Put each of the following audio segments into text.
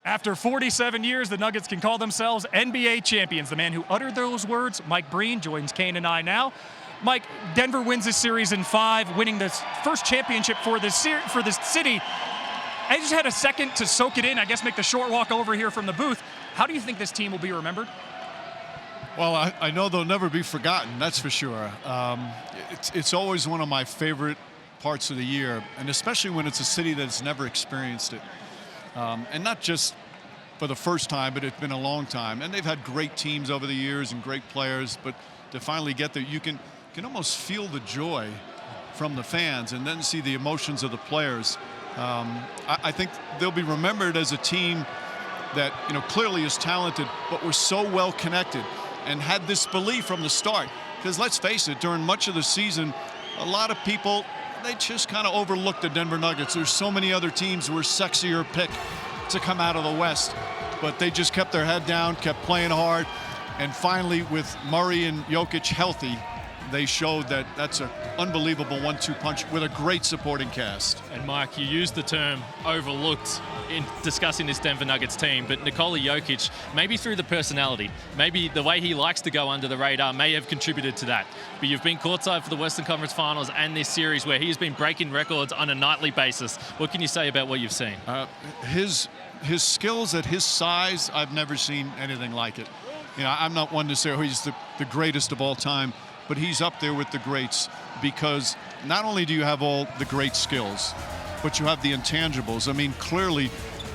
After 47 years, the Nuggets can call themselves NBA champions. The man who uttered those words, Mike Breen, joins Kane and I now. Mike, Denver wins this series in 5, winning this first championship for this city. I just had a second to soak it in, I guess make the short walk over here from the booth. How do you think this team will be remembered? Well, I know they'll never be forgotten, that's for sure. It's always one of my favorite parts of the year, and especially when it's a city that's never experienced it. And not just for the first time, but it's been a long time. And they've had great teams over the years and great players, but to finally get there, you can almost feel the joy from the fans and then see the emotions of the players. I think they'll be remembered as a team that, clearly is talented, but was so well connected and had this belief from the start. Because let's face it, during much of the season, a lot of people, they just kind of overlooked the Denver Nuggets. There's so many other teams who were sexier pick to come out of the West, but they just kept their head down, kept playing hard, and finally, with Murray and Jokic healthy, they showed that that's an unbelievable 1-2 punch with a great supporting cast. And Mike, you used the term overlooked in discussing this Denver Nuggets team, but Nikola Jokic, maybe through the personality, maybe the way he likes to go under the radar may have contributed to that. But you've been courtside for the Western Conference Finals and this series where he's been breaking records on a nightly basis. What can you say about what you've seen? His skills at his size, I've never seen anything like it. I'm not one to say, oh, he's the greatest of all time, but he's up there with the greats because not only do you have all the great skills, but you have the intangibles. I mean, clearly,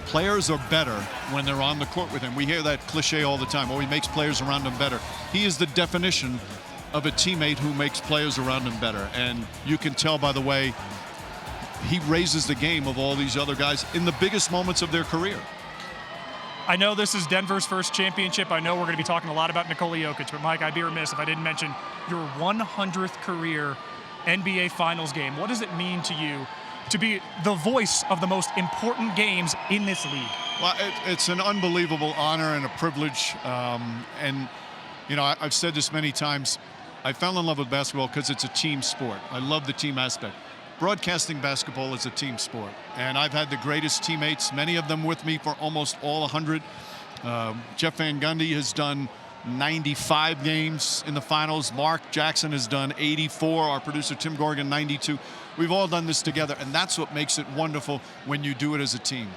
players are better when they're on the court with him. We hear that cliche all the time, oh, he makes players around him better. He is the definition of a teammate who makes players around him better. And you can tell by the way he raises the game of all these other guys in the biggest moments of their career. I know this is Denver's first championship. I know we're going to be talking a lot about Nikola Jokic, but Mike, I'd be remiss if I didn't mention your 100th career NBA Finals game. What does it mean to you to be the voice of the most important games in this league? Well, it's an unbelievable honor and a privilege. I've said this many times. I fell in love with basketball because it's a team sport. I love the team aspect. Broadcasting basketball is a team sport, and I've had the greatest teammates, many of them with me for almost all 100. Jeff Van Gundy has done 95 games in the finals. Mark Jackson has done 84. Our producer Tim Gorgan 92. We've all done this together, and that's what makes it wonderful when you do it as a team.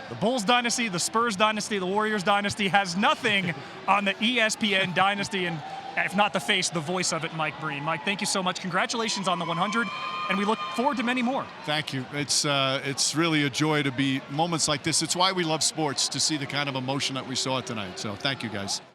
The Bulls dynasty, the Spurs dynasty, the Warriors dynasty has nothing on the ESPN dynasty, and if not the face, the voice of it, Mike Breen. Mike, thank you so much. Congratulations on the 100, and we look forward to many more. Thank you. It's really a joy to be moments like this. It's why we love sports, to see the kind of emotion that we saw tonight. So thank you, guys.